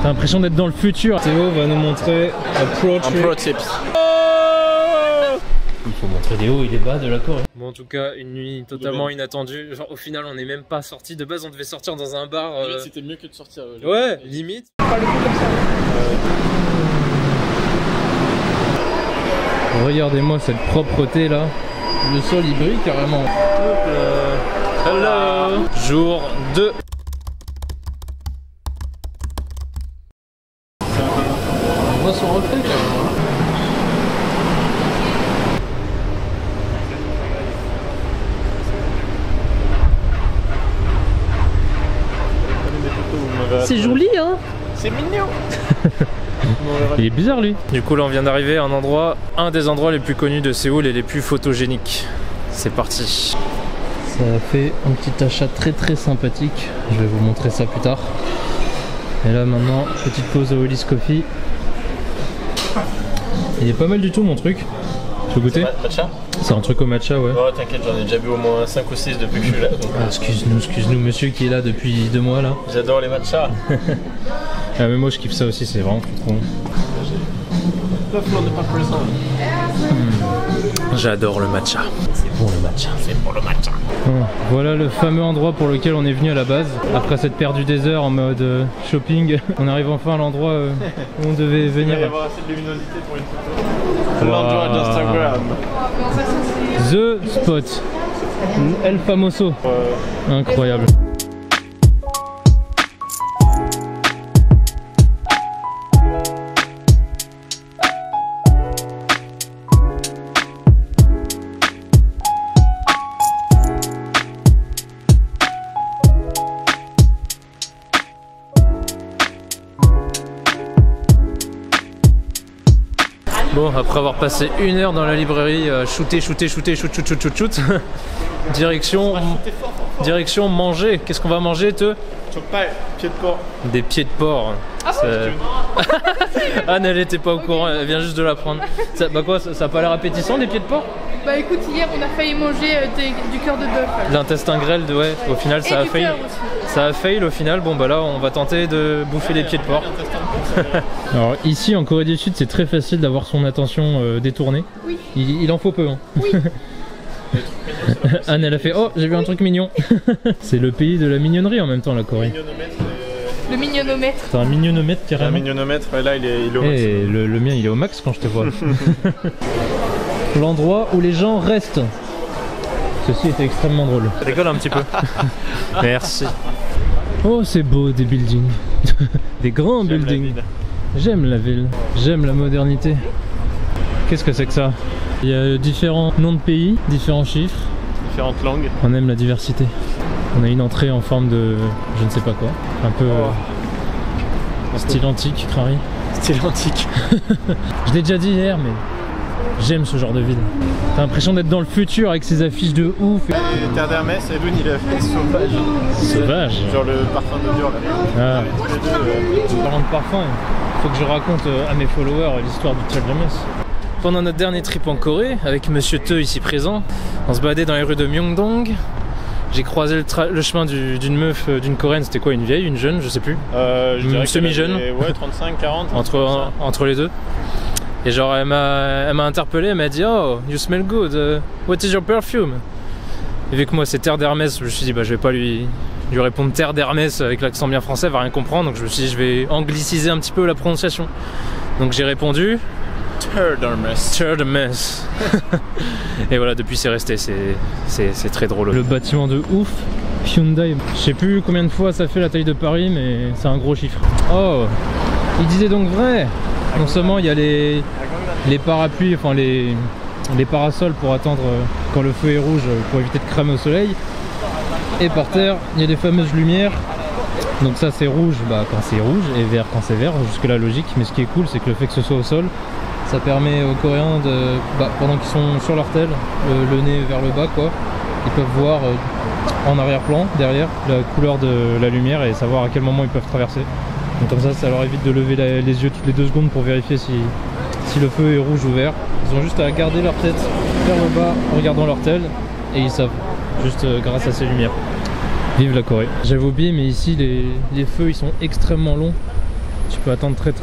T'as l'impression d'être dans le futur. Théo va nous montrer un pro tips. Il faut montrer des hauts et des bas de la Corée. Bon, en tout cas, une nuit totalement inattendue. Genre, au final, on n'est même pas sorti. De base, on devait sortir dans un bar. C'était mieux que de sortir. Ouais, limite. Regardez-moi cette propreté là. Le sol il brille carrément. Hello. Jour 2. On voit son reflet carrément. C'est joli hein. C'est mignon. Il est bizarre lui. Du coup là on vient d'arriver à un des endroits les plus connus de Séoul et les plus photogéniques. C'est parti. Ça a fait un petit achat très sympathique. Je vais vous montrer ça plus tard. Et là maintenant, petite pause au Willis Coffee. Il est pas mal du tout mon truc. Tu veux goûter? Matcha? C'est un truc au matcha, ouais. Oh t'inquiète, j'en ai déjà bu au moins 5 ou 6 depuis que je suis là. Donc... Ah, excuse-nous monsieur qui est là depuis 2 mois là. J'adore les matchas. Ah mais moi je kiffe ça aussi, c'est vraiment trop bon. J'adore le matcha. C'est bon le matcha. C'est pour le matcha. Bon, voilà le fameux endroit pour lequel on est venu à la base. Après s'être perdu des heures en mode shopping, on arrive enfin à l'endroit où on devait venir. Il va y avoir assez de luminosité pour une photo. L'endroit d'Instagram. The Spot. El Famoso. Incroyable. Bon, après avoir passé 1 heure dans la librairie, shoot, direction manger. Qu'est-ce qu'on va manger, te? Pieds de porc. Des pieds de porc. Anne, elle était pas au courant, elle vient juste de l'apprendre. Bah quoi, ça a pas l'air appétissant, des pieds de porc? Bah écoute, hier on a failli manger du cœur de bœuf. L'intestin grêle, ouais, au final ça a fail. Ça a fail au final, bon bah là on va tenter de bouffer les pieds de porc. Alors ici en Corée du Sud c'est très facile d'avoir son attention détournée. Oui. Il en faut peu hein. Oui. Anne elle a fait oh j'ai vu un truc mignon. C'est le pays de la mignonnerie en même temps la Corée. Le mignonomètre. T'as un mignonomètre carrément. Un mignonomètre, là il est au max. Et le mien il est au max quand je te vois. L'endroit où les gens restent. Ceci était extrêmement drôle. Ça décolle un petit peu. Merci. Oh c'est beau des buildings. Des grands buildings. J'aime la ville. J'aime la modernité. Qu'est-ce que c'est que ça? Il y a différents noms de pays, différents chiffres. Différentes langues. On aime la diversité. On a une entrée en forme de je ne sais pas quoi. Un peu style antique, Crary. Style antique. Je l'ai déjà dit hier mais j'aime ce genre de ville. T'as l'impression d'être dans le futur avec ces affiches de ouf. Terre d'Hermès, et Loun il a fait sauvage. Sauvage. Genre le parfum de dur là. Ah. Parlant de parfum, il faut que je raconte à mes followers l'histoire du Terre d'Hermès. Pendant notre dernier trip en Corée, avec Monsieur Te ici présent, on se baladait dans les rues de Myeongdong. J'ai croisé le chemin d'une meuf, d'une Coréenne, c'était quoi, une vieille, une jeune, je sais plus. Une semi-jeune. Ouais, 35, 40. Entre les deux. Et genre elle m'a interpellé, elle m'a dit oh you smell good, what is your perfume? Et vu que moi c'est Terre d'Hermès, je me suis dit bah je vais pas lui répondre Terre d'Hermès avec l'accent bien français, elle va rien comprendre, donc je me suis dit je vais angliciser un petit peu la prononciation. Donc j'ai répondu Terre d'Hermès. Terre d'Hermès. Et voilà, depuis c'est resté, c'est très drôle. Le bâtiment de ouf, Hyundai, je sais plus combien de fois ça fait la taille de Paris mais c'est un gros chiffre. Oh, il disait donc vrai. Non seulement il y a les parapluies, enfin les parasols pour attendre quand le feu est rouge pour éviter de cramer au soleil. Et par terre, il y a les fameuses lumières. Donc ça c'est rouge quand c'est rouge et vert quand c'est vert, jusque là logique. Mais ce qui est cool c'est que le fait que ce soit au sol, ça permet aux Coréens de, pendant qu'ils sont sur leur tel, le nez vers le bas quoi, ils peuvent voir en arrière-plan, derrière, la couleur de la lumière et savoir à quel moment ils peuvent traverser. Donc comme ça leur évite de lever les yeux toutes les 2 secondes pour vérifier si le feu est rouge ou vert. Ils ont juste à garder leur tête vers le bas en regardant leur tel et ils savent, juste grâce à ces lumières. Vive la Corée. J'avais oublié mais ici les feux ils sont extrêmement longs. tu peux attendre très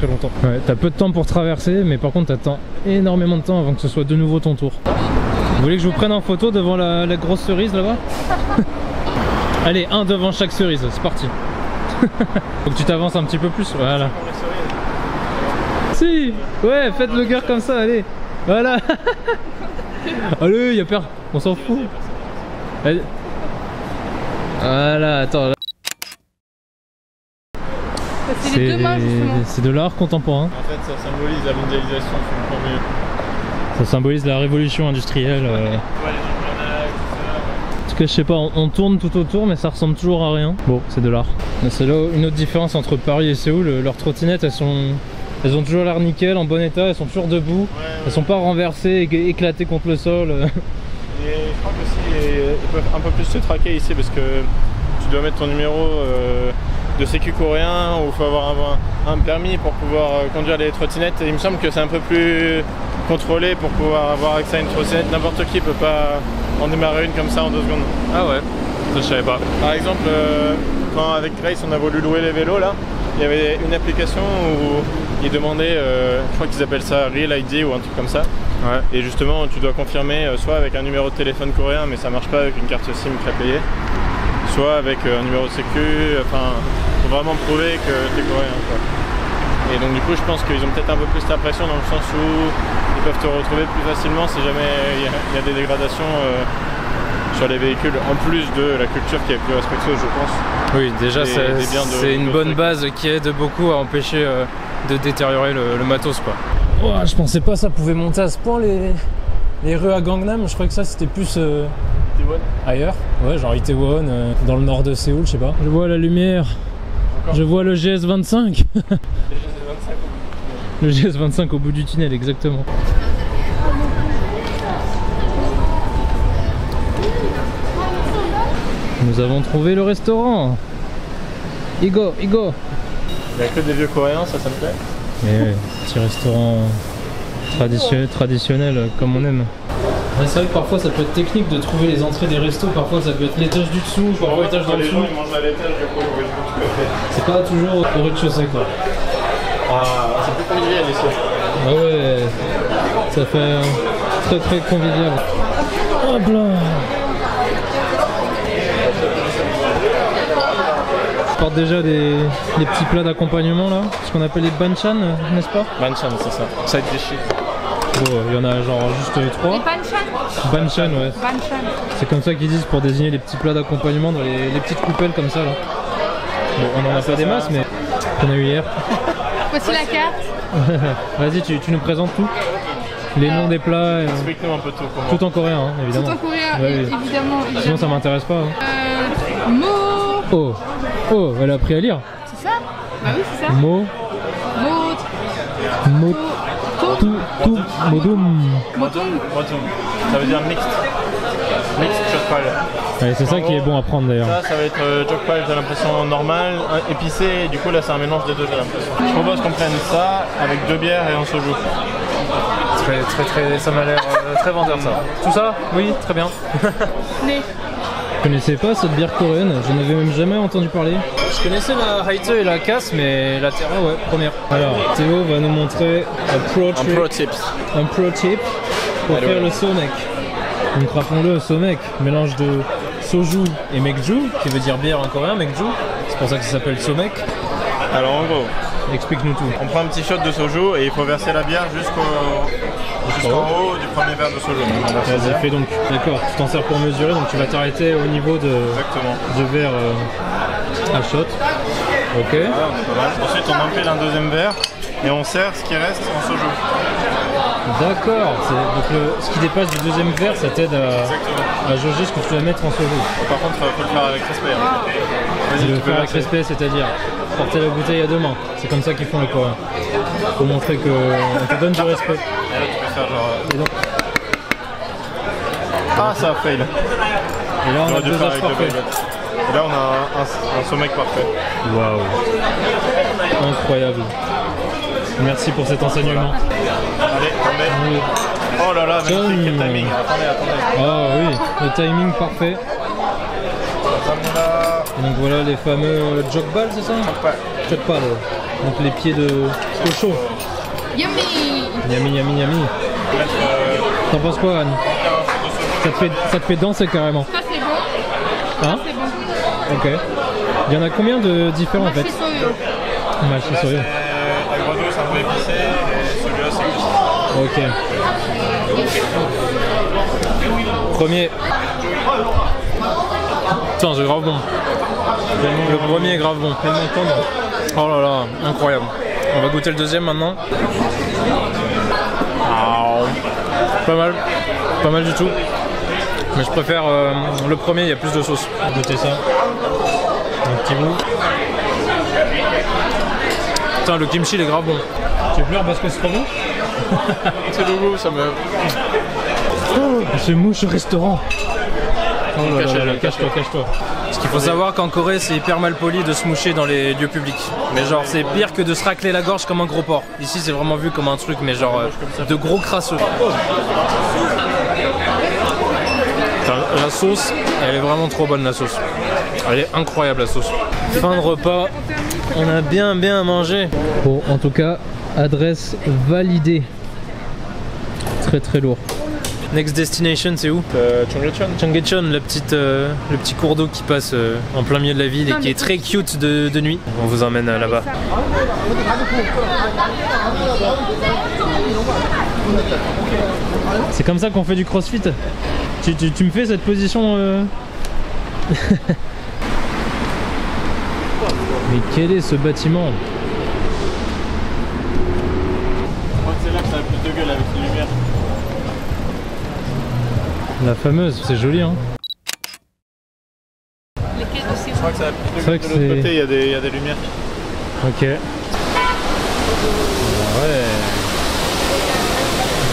longtemps. Ouais, t'as peu de temps pour traverser, mais par contre t'attends énormément de temps avant que ce soit de nouveau ton tour. Vous voulez que je vous prenne en photo devant la grosse cerise là-bas? Allez, un devant chaque cerise, c'est parti. Faut que tu t'avances un petit peu plus, voilà. Si, ouais, faites le gars comme ça, allez. Voilà. Allez, y'a peur, on s'en fout. Allez. Voilà, attends. C'est les deux mains justement. C'est de l'art contemporain. En fait, ça symbolise la mondialisation, je comprends mieux. Ça symbolise la révolution industrielle. Ouais, les engrenages, tout ça. En tout cas, je sais pas, on tourne tout autour, mais ça ressemble toujours à rien. Bon, c'est de l'art. C'est là une autre différence entre Paris et Séoul. Leurs trottinettes, elles ont toujours l'air nickel, en bon état, elles sont toujours debout. Ouais. Elles sont pas renversées, éclatées contre le sol. Et je crois qu'aussi ils peuvent un peu plus se traquer ici parce que tu dois mettre ton numéro de sécu coréen ou il faut avoir un permis pour pouvoir conduire les trottinettes. Et il me semble que c'est un peu plus contrôlé pour pouvoir avoir accès à une trottinette. N'importe qui peut pas en démarrer une comme ça en 2 secondes. Ah ouais, ça je savais pas. Par exemple, quand avec Grace on a voulu louer les vélos là, il y avait une application où ils demandaient, je crois qu'ils appellent ça Real ID ou un truc comme ça. Ouais. Et justement, tu dois confirmer soit avec un numéro de téléphone coréen, mais ça marche pas avec une carte SIM prépayée, soit avec un numéro de sécu. Enfin, faut vraiment prouver que tu es coréen, quoi. Et donc du coup, je pense qu'ils ont peut-être un peu plus l'impression dans le sens où ils peuvent te retrouver plus facilement si jamais il y a des dégradations sur les véhicules, en plus de la culture qui est plus respectueuse, je pense. Oui, déjà c'est une bonne base qui aide beaucoup à empêcher de détériorer le matos, quoi. Oh, je pensais pas ça pouvait monter à ce point les rues à Gangnam. Je croyais que ça c'était plus ailleurs. Ouais, genre Itaewon, dans le nord de Séoul, je sais pas. Je vois la lumière. Je vois le GS25. Le GS25 au bout du tunnel, exactement. Nous avons trouvé le restaurant. Igo. Il n'y a que des vieux coréens, ça me plaît. Et ouais, petit restaurant traditionnel comme on aime. Ouais, c'est vrai que parfois ça peut être technique de trouver les entrées des restos, parfois ça peut être l'étage du dessous, parfois l'étage d'en dessous. Ils mangent à l'étage, c'est pas toujours au rez-de-chaussée, quoi. Ah, c'est plus convivial ici. Ah ouais, ça fait très convivial. Hop là. Je porte déjà des petits plats d'accompagnement là, ce qu'on appelle les banchan, n'est-ce pas? Banchan, c'est ça. Ça déchire. Oh, il y en a genre juste 3. Les banchan. Banchan, ouais. Banchan. C'est comme ça qu'ils disent pour désigner les petits plats d'accompagnement dans les petites coupelles comme ça là. Bon, on en a pas des masses, mais qu'on a eu hier. Voici la carte. Vas-y, tu nous présentes tout. Les noms des plats. Explique-nous un peu tout. Tout en coréen, hein, évidemment. Tout en coréen, Ouais, oui. évidemment. Sinon ça m'intéresse pas. Hein. Mo. Oh, elle a appris à lire. C'est ça? Bah oui, c'est ça. Mo. Modum. Motum. Ça veut dire mixte. Mixte chokpal. Ouais, c'est ça qui est bon à prendre d'ailleurs. Ça va être chokpal, j'ai l'impression normal, épicé, et du coup là c'est un mélange des deux, j'ai l'impression. Je propose qu'on prenne ça avec 2 bières et un soju. Ça m'a l'air très vendeur ça. Tout ça? Oui, très bien. Mais. Je connaissais pas cette bière coréenne, je n'avais même jamais entendu parler. Je connaissais la Haite et la Casse, mais la Terra, ouais, première. Alors, Théo va nous montrer un pro tip pour faire le somek. Donc rappelons-le, somek, mélange de soju et mekju, qui veut dire bière en coréen, mekju. C'est pour ça que ça s'appelle somek. Alors en gros, explique-nous tout. On prend un petit shot de soju et il faut verser la bière jusqu'en haut du premier verre de soju. Vas-y, fais donc. D'accord, tu t'en sers pour mesurer, donc tu vas t'arrêter au niveau de verre à shot. Ok. Voilà, pas mal. Ensuite on empile un deuxième verre et on sert ce qui reste en soju. D'accord, donc ce qui dépasse du deuxième verre, ça t'aide à jauger ce que tu vas mettre en soju. Par contre, il faut le faire avec respect. Vas-y, le faire avec respect, c'est-à-dire porter la bouteille à 2 mains. C'est comme ça qu'ils font les Coréens. Pour montrer qu'on te donne du respect. Et là, tu peux faire genre. Et donc... Ah, ça a fail. Et là, on a 2 âges parfaits. Et là, on a un sommeil parfait. Waouh. Incroyable. Merci pour cet enseignement. Allez, tombez. Oh là là, magnifique, quel timing. Attendez. Ah oui, le timing parfait. Et donc voilà les fameux jokbal, c'est ça? Chokpal. Donc les pieds de cochon. Yummy. Yummy, yummy, yummy. T'en penses quoi, Anne? Ça te fait danser carrément. Ça c'est bon. Hein? C'est bon. Ok. Il y en a combien de différents en fait? Machi soyo. Machi soyo. La grenouille c'est un peu épicé et celui-là c'est épicé. Ok. Premier. Putain, c'est grave bon. Le premier est grave bon. Tellement tendre. Oh là là, incroyable. On va goûter le deuxième maintenant. Pas mal. Pas mal du tout. Mais je préfère le premier, il y a plus de sauce. On va goûter ça. Un petit bout. Putain, le kimchi il est grave bon. Tu pleures parce que c'est trop bon? C'est le goût, ça me... C'est mouche au restaurant. Oh là là là, Cache-toi. cache-toi. Ce qu'il faut savoir qu'en Corée c'est hyper mal poli de se moucher dans les lieux publics. Mais genre c'est pire que de se racler la gorge comme un gros porc. Ici c'est vraiment vu comme un truc mais genre de gros crasseux. La sauce, elle est vraiment trop bonne la sauce. Elle est incroyable la sauce. Fin de repas, on a bien mangé. Bon en tout cas, adresse validée. Très très lourd. Next destination c'est où? Cheonggyecheon. Cheonggyecheon, le petit cours d'eau qui passe en plein milieu de la ville et qui est très cute de nuit. On vous emmène là-bas. C'est comme ça qu'on fait du crossfit. Tu me fais cette position Mais quel est ce bâtiment? Je crois que c'est là que ça a plus de gueule avec les lumières. La fameuse, c'est joli hein. Les quais de Je crois que ça a plus de C'est vrai gueule. que De l'autre c'est- côté, il y a des lumières. Ok. Ouais.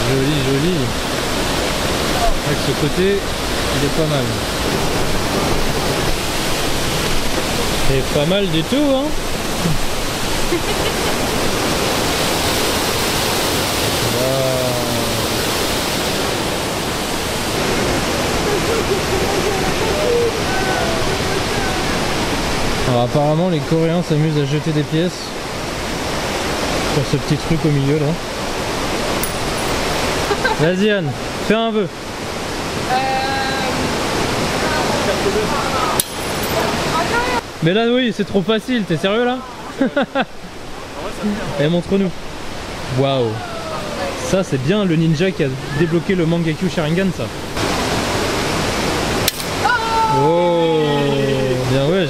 Joli. Avec ce côté, il est pas mal. C'est pas mal du tout hein. Alors apparemment les Coréens s'amusent à jeter des pièces sur ce petit truc au milieu là. Vas-y Anne, fais un vœu. Mais là oui c'est trop facile, t'es sérieux là? Eh montre-nous. Waouh. Ça c'est bien le ninja qui a débloqué le Mangekyou Sharingan ça. Oh bien ouais.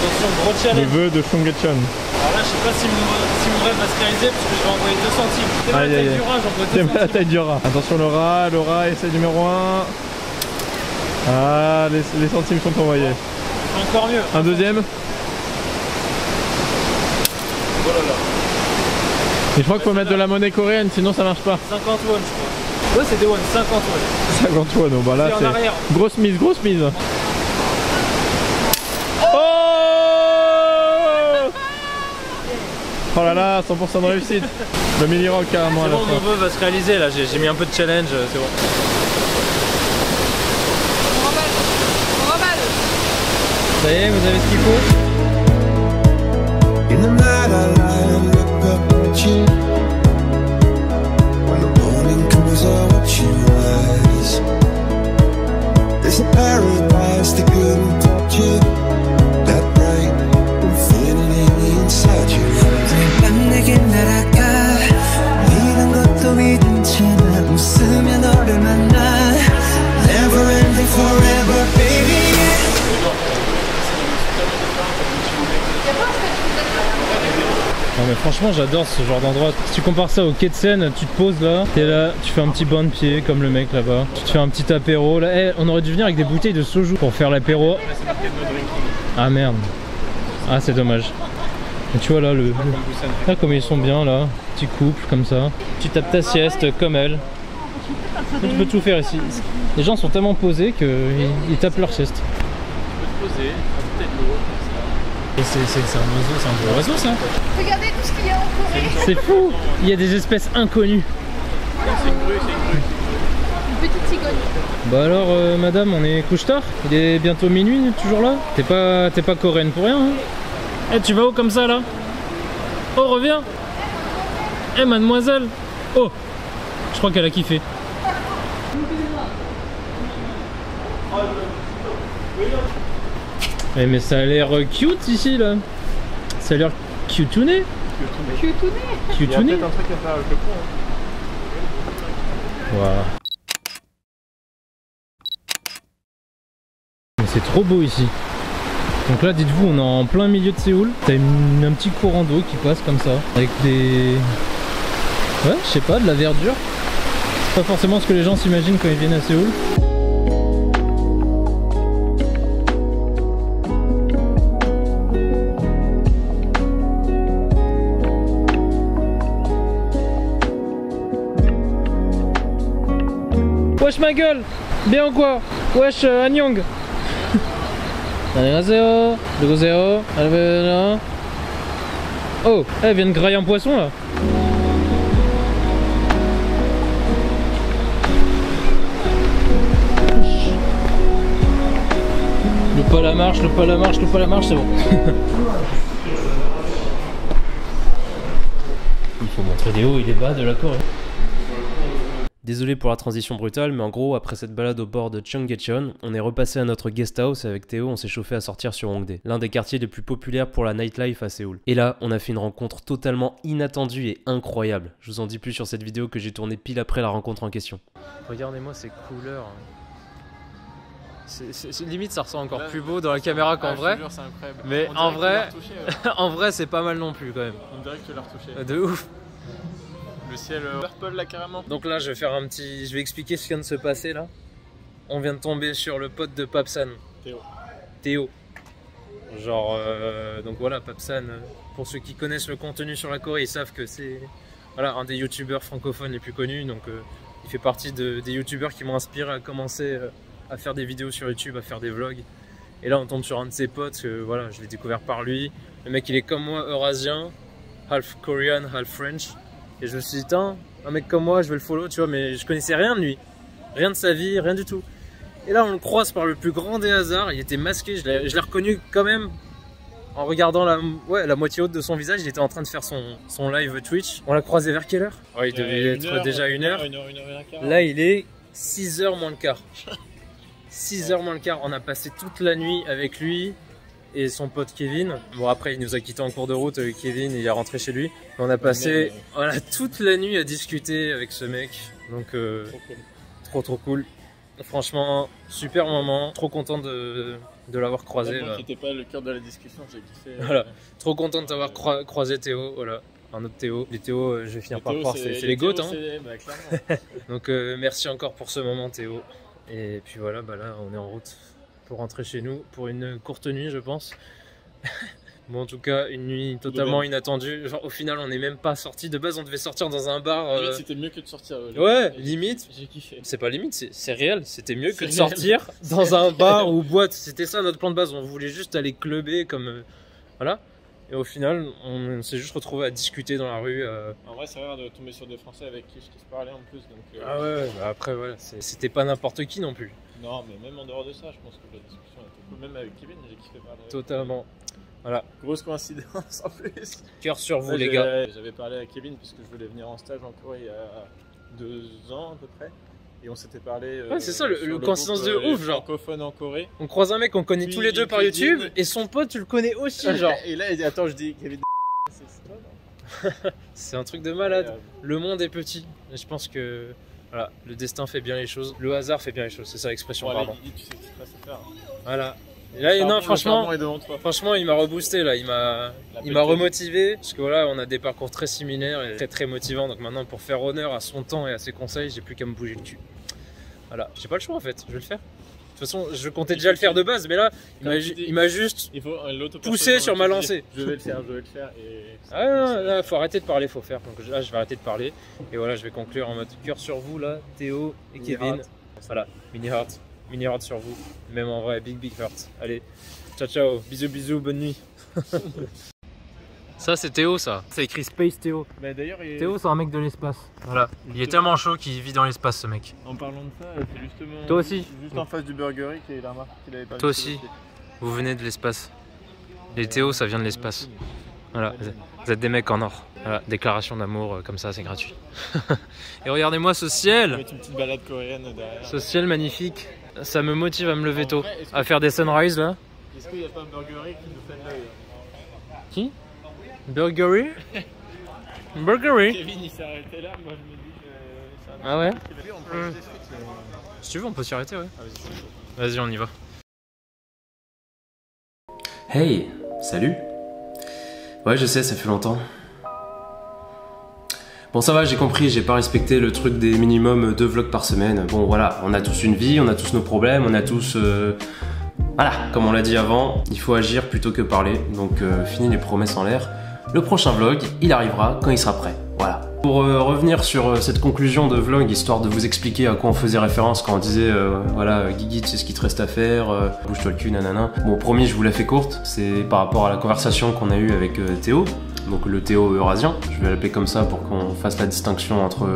Attention gros Le challenge. vœu de Cheonggyecheon. Alors là je sais pas si mon rêve va se réaliser parce que je vais envoyer 2 centimes. C'est la Aïe, taille aïe, du rat, j'envoie 2 C'est la centimes. taille du rat. Attention le rat essai numéro 1. Ah, les centimes sont envoyés. Encore mieux. Un deuxième. Oh là là. Et je crois qu'il faut mettre de la monnaie coréenne, sinon ça marche pas. 50 won je crois. Ouais c'est des won, 50 won. 50 won, donc bah là C'est en arrière. c'est grosse mise. Oh là là, 100% de réussite. Le mini rock carrément à C'est la bon, fin. mon vœu va se réaliser là, j'ai mis un peu de challenge, c'est bon. On remballe. Ça y est, vous avez ce qu'il faut? In the night I lie and look up at you. When the morning comes I watch you rise. There's a paradise that couldn't touch you. That bright infinity inside you. 밤 내게 날아가 이런 것도 믿은 채 나 웃으며 너를 만나. Never ending forever baby. Non mais franchement j'adore ce genre d'endroit. Si tu compares ça au quai de Seine, tu te poses là, t'es là, tu fais un petit bain de pied comme le mec là-bas. Tu te fais un petit apéro. Là, hey, on aurait dû venir avec des bouteilles de soju pour faire l'apéro. Ah merde. Ah c'est dommage. Et tu vois là, là comme ils sont bien là, petit couple comme ça. Tu tapes ta sieste comme elle. Là, tu peux tout faire ici. Les gens sont tellement posés qu'ils tapent leur sieste. Tu peux te poser, ajouter de l'eau. Et c'est un beau oiseau ça. Regardez tout ce qu'il y a en Corée. C'est fou. Il y a des espèces inconnues. Une petite cigogne. Bah alors madame, on est couche-tard. Il est bientôt minuit, toujours là. T'es pas coréenne pour rien hein. Eh tu vas où comme ça là? Oh, reviens. Eh, mademoiselle. Oh, je crois qu'elle a kiffé. Eh, mais ça a l'air cute ici là. Ça a l'air cutouné. Cutouné. Il y a Cutouné. peut-être un truc à faire avec le pont. Voilà. Mais c'est trop beau ici. Donc là, dites-vous, on est en plein milieu de Séoul. T'as un petit courant d'eau qui passe comme ça, avec des... Ouais, je sais pas, de la verdure. C'est pas forcément ce que les gens s'imaginent quand ils viennent à Séoul. Wesh ma gueule, bien ou quoi? Wesh Anyong. 안녕하세요. 누구세요? Oh, elle vient de grailler un poisson là. Loupe pas la marche, loupe pas la marche, loupe pas la marche, c'est bon. Il faut montrer des hauts et des bas de la Corée. Désolé pour la transition brutale, mais en gros, après cette balade au bord de Cheonggyecheon, on est repassé à notre guest house et avec Théo, on s'est chauffé à sortir sur Hongdae, l'un des quartiers les plus populaires pour la nightlife à Séoul. Et là, on a fait une rencontre totalement inattendue et incroyable. Je vous en dis plus sur cette vidéo que j'ai tournée pile après la rencontre en question. Regardez-moi ces couleurs. Limite, ça ressent encore plus beau dans la caméra qu'en vrai. C'est incroyable. Mais en vrai, en vrai, c'est pas mal non plus quand même. On dirait que tu l'as retouché. De ouf. Le ciel purple là carrément. Donc là je vais faire je vais expliquer ce qui vient de se passer là. On vient de tomber sur le pote de Papsan. Théo. Genre donc voilà, Papsan, pour ceux qui connaissent le contenu sur la Corée, ils savent que c'est voilà, un des youtubeurs francophones les plus connus. Donc il fait partie des youtubeurs qui m'ont inspiré à commencer à faire des vidéos sur YouTube, à faire des vlogs. Et là on tombe sur un de ses potes, voilà, je l'ai découvert par lui. Le mec il est comme moi, eurasien, half Korean, half French. Et je me suis dit, un mec comme moi, je vais le follow, tu vois, mais je connaissais rien de lui. Rien de sa vie, rien du tout. Et là, on le croise par le plus grand des hasards. Il était masqué, je l'ai reconnu quand même en regardant la moitié haute de son visage. Il était en train de faire son live Twitch. On l'a croisé vers quelle heure? Ouais, il devait être déjà 1h. Là, il est 6h moins le quart. 6h moins le quart. On a passé toute la nuit avec lui et son pote Kevin. Bon, après il nous a quitté en cours de route, Kevin, il est rentré chez lui. On a passé voilà, toute la nuit à discuter avec ce mec. Donc trop cool. Franchement, super moment. Trop content de l'avoir croisé. Moi qui n'étais pas le cœur de la discussion, j'ai kiffé. Voilà. Trop content de t'avoir croisé Théo. Voilà. Un autre Théo. Les Théo, je vais finir par croire, c'est les GOAT. Hein. Bah, Donc merci encore pour ce moment Théo. Et puis voilà, bah là on est en route pour rentrer chez nous pour une courte nuit, je pense. Bon, en tout cas, une nuit totalement inattendue. Genre, au final, on n'est même pas sorti. De base, on devait sortir dans un bar. C'était mieux que de sortir. Ouais, limite. J'ai kiffé. C'est pas limite, c'est réel. C'était mieux que de sortir dans un bar ou boîte. C'était ça notre plan de base. On voulait juste aller clubber comme. Voilà. Et au final, on s'est juste retrouvé à discuter dans la rue. En vrai, c'est rare de tomber sur des Français avec qui je kiffe parler en plus. Donc, ah ouais, bah après, voilà. C'était pas n'importe qui non plus. Non, mais même en dehors de ça, je pense que la discussion était cool. Même avec Kevin, j'ai kiffé parler. Totalement. Voilà. Grosse coïncidence en plus. Cœur sur vous, les gars. J'avais parlé à Kevin parce que je voulais venir en stage en Corée il y a 2 ans à peu près. Et on s'était parlé. Ouais, c'est ça, le coïncidence de ouf, genre. Francophone en Corée. On croise un mec qu'on connaît tous les deux par YouTube et son pote, tu le connais aussi, genre. Et là, il dit attends, je dis Kevin. C'est toi, non? C'est un truc de malade. Le monde est petit. Et je pense que voilà, le destin fait bien les choses. Le hasard fait bien les choses. C'est ça l'expression, pardon. Tu sais ce qu'il faut faire. Voilà. Et là, non, franchement, il m'a reboosté là. Il m'a remotivé. Parce que voilà, on a des parcours très similaires et très motivants. Donc maintenant, pour faire honneur à son temps et à ses conseils, j'ai plus qu'à me bouger le cul. Voilà. J'ai pas le choix en fait. Je vais le faire. De toute façon, je comptais déjà le faire de base, mais là, il m'a juste poussé sur ma lancée. Je vais le faire, Et... Ah non, là, faut arrêter de parler, faut faire. Donc là, je vais arrêter de parler. Et voilà, je vais conclure en mode cœur sur vous, là, Théo et Kevin. Voilà, mini heart sur vous. Même en vrai, big heart. Allez, ciao, bisous, bonne nuit. Ça, c'est Théo, ça. C'est écrit Space Théo. Bah, d'ailleurs, Théo, c'est un mec de l'espace. Voilà, il est tellement chaud qu'il vit dans l'espace, ce mec. En parlant de ça, c'est justement. Toi aussi. Juste en face du Burger qu'il a remarqué qu'il avait pas. Toi aussi, vous venez de l'espace. Les Théo, ça vient de l'espace. Voilà. Vous êtes des mecs en or. Voilà, déclaration d'amour comme ça, c'est gratuit. Et regardez-moi ce ciel. Mettre une petite balade coréenne derrière. Ce ciel magnifique. Ça me motive à me lever tôt. À faire des sunrises là. Est-ce qu'il n'y a pas Burgery qui nous fait de l'œil? Qui? Burgery? Burgery? Kevin il s'est arrêté là, moi je me dis que ça. Ah ouais? On peut manger des frites, Si tu veux, on peut s'y arrêter, ouais. Ah, vas-y. Vas-y, on y va. Hey, salut. Ouais, je sais, ça fait longtemps. Bon, ça va, j'ai compris, j'ai pas respecté le truc des minimum 2 vlogs par semaine. Bon, voilà, on a tous une vie, on a tous nos problèmes, on a tous... Voilà, comme on l'a dit avant, il faut agir plutôt que parler. Donc, fini les promesses en l'air. Le prochain vlog, il arrivera quand il sera prêt. Voilà. Pour revenir sur cette conclusion de vlog, histoire de vous expliquer à quoi on faisait référence quand on disait voilà, Guigui, tu sais ce qu'il te reste à faire, bouge-toi le cul, nanana. Bon, promis, je vous la fais courte, c'est par rapport à la conversation qu'on a eue avec Théo, donc le Théo eurasien, je vais l'appeler comme ça pour qu'on fasse la distinction entre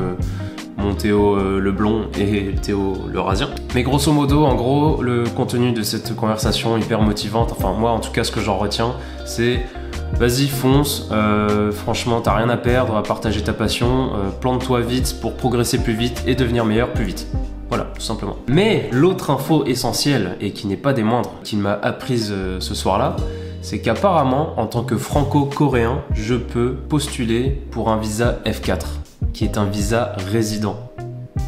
mon Théo le blond et le Théo l'eurasien. Mais grosso modo, en gros, le contenu de cette conversation hyper motivante, enfin moi en tout cas ce que j'en retiens, c'est... Vas-y, fonce, franchement t'as rien à perdre à partager ta passion, plante-toi vite pour progresser plus vite et devenir meilleur plus vite. Voilà, tout simplement. Mais l'autre info essentielle, et qui n'est pas des moindres, qu'il m'a apprise ce soir-là, c'est qu'apparemment, en tant que franco-coréen, je peux postuler pour un visa F4, qui est un visa résident.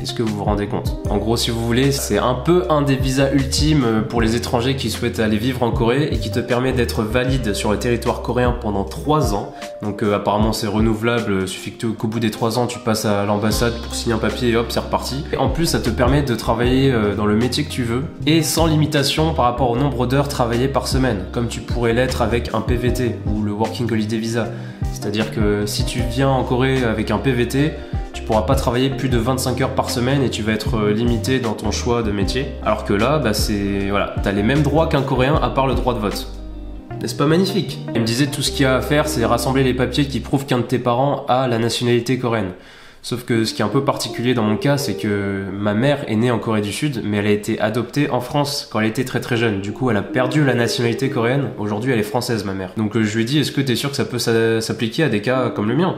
Est-ce que vous vous rendez compte? En gros, si vous voulez, c'est un peu un des visas ultimes pour les étrangers qui souhaitent aller vivre en Corée et qui te permet d'être valide sur le territoire coréen pendant 3 ans. Donc apparemment c'est renouvelable, il suffit qu'au bout des 3 ans tu passes à l'ambassade pour signer un papier et hop, c'est reparti. Et en plus ça te permet de travailler dans le métier que tu veux et sans limitation par rapport au nombre d'heures travaillées par semaine, comme tu pourrais l'être avec un PVT ou le Working Holiday Visa. C'est-à-dire que si tu viens en Corée avec un PVT, tu pourras pas travailler plus de 25 heures par semaine et tu vas être limité dans ton choix de métier. Alors que là, bah c'est voilà, t'as les mêmes droits qu'un Coréen à part le droit de vote. N'est-ce pas magnifique? Il me disait tout ce qu'il y a à faire, c'est rassembler les papiers qui prouvent qu'un de tes parents a la nationalité coréenne. Sauf que ce qui est un peu particulier dans mon cas, c'est que ma mère est née en Corée du Sud, mais elle a été adoptée en France quand elle était très très jeune. Du coup, elle a perdu la nationalité coréenne. Aujourd'hui, elle est française, ma mère. Donc je lui ai dit, est-ce que t'es sûr que ça peut s'appliquer à des cas comme le mien?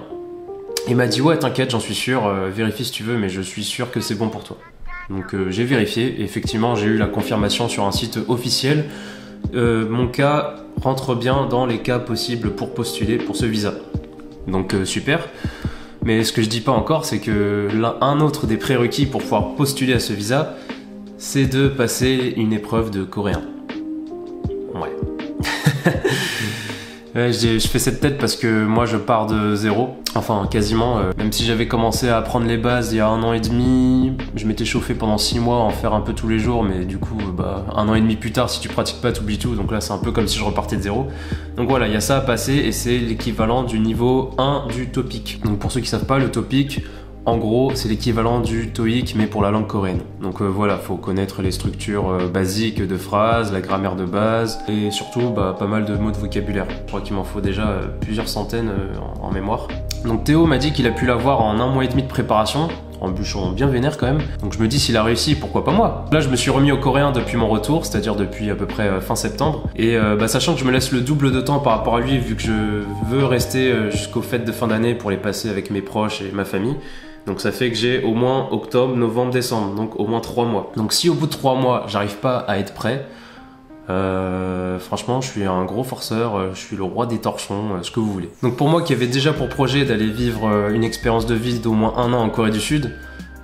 Il m'a dit ouais t'inquiète j'en suis sûr, vérifie si tu veux mais je suis sûr que c'est bon pour toi. Donc j'ai vérifié et effectivement j'ai eu la confirmation sur un site officiel. Mon cas rentre bien dans les cas possibles pour postuler pour ce visa. Donc super. Mais ce que je dis pas encore c'est que un autre des prérequis pour pouvoir postuler à ce visa c'est de passer une épreuve de coréen. Ouais. Ouais, je fais cette tête parce que moi je pars de zéro, enfin quasiment, même si j'avais commencé à apprendre les bases il y a 1 an et demi, je m'étais chauffé pendant 6 mois à en faire un peu tous les jours, mais du coup, bah, 1 an et demi plus tard, si tu pratiques pas, t'oublies tout, donc là c'est un peu comme si je repartais de zéro. Donc voilà, il y a ça à passer et c'est l'équivalent du niveau 1 du TOPIK. Donc pour ceux qui savent pas, le TOPIK, en gros, c'est l'équivalent du TOEIC mais pour la langue coréenne. Donc voilà, faut connaître les structures basiques de phrases, la grammaire de base et surtout pas mal de mots de vocabulaire. Je crois qu'il m'en faut déjà plusieurs centaines en mémoire. Donc Théo m'a dit qu'il a pu l'avoir en 1 mois et demi de préparation, en bûcheron bien vénère quand même. Donc je me dis s'il a réussi, pourquoi pas moi? Là je me suis remis au coréen depuis mon retour, c'est-à-dire depuis à peu près fin septembre. Et sachant que je me laisse le double de temps par rapport à lui vu que je veux rester jusqu'aux fêtes de fin d'année pour les passer avec mes proches et ma famille. Donc ça fait que j'ai au moins octobre, novembre, décembre, donc au moins 3 mois. Donc si au bout de 3 mois, j'arrive pas à être prêt, franchement, je suis un gros forceur, je suis le roi des torchons, ce que vous voulez. Donc pour moi qui avait déjà pour projet d'aller vivre une expérience de vie d'au moins 1 an en Corée du Sud,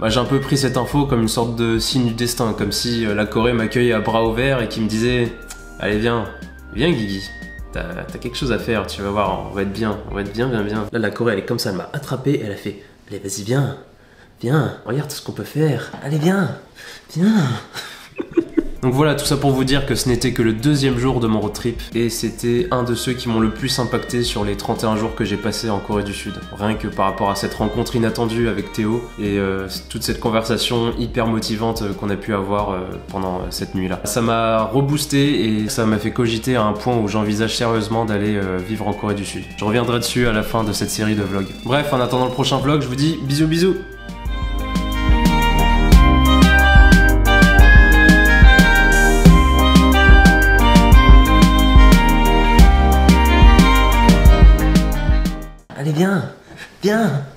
j'ai un peu pris cette info comme une sorte de signe du destin, comme si la Corée m'accueillait à bras ouverts et qui me disait « Allez viens Guigui, t'as quelque chose à faire, tu vas voir, on va être bien, bien. » Là la Corée elle est comme ça, elle m'a attrapé, elle a fait « Allez vas-y viens, regarde tout ce qu'on peut faire, allez viens. » Donc voilà, tout ça pour vous dire que ce n'était que le 2e jour de mon road trip et c'était un de ceux qui m'ont le plus impacté sur les 31 jours que j'ai passé en Corée du Sud. Rien que par rapport à cette rencontre inattendue avec Théo et toute cette conversation hyper motivante qu'on a pu avoir pendant cette nuit-là. Ça m'a reboosté et ça m'a fait cogiter à un point où j'envisage sérieusement d'aller vivre en Corée du Sud. Je reviendrai dessus à la fin de cette série de vlogs. Bref, en attendant le prochain vlog, je vous dis bisous. viens, viens.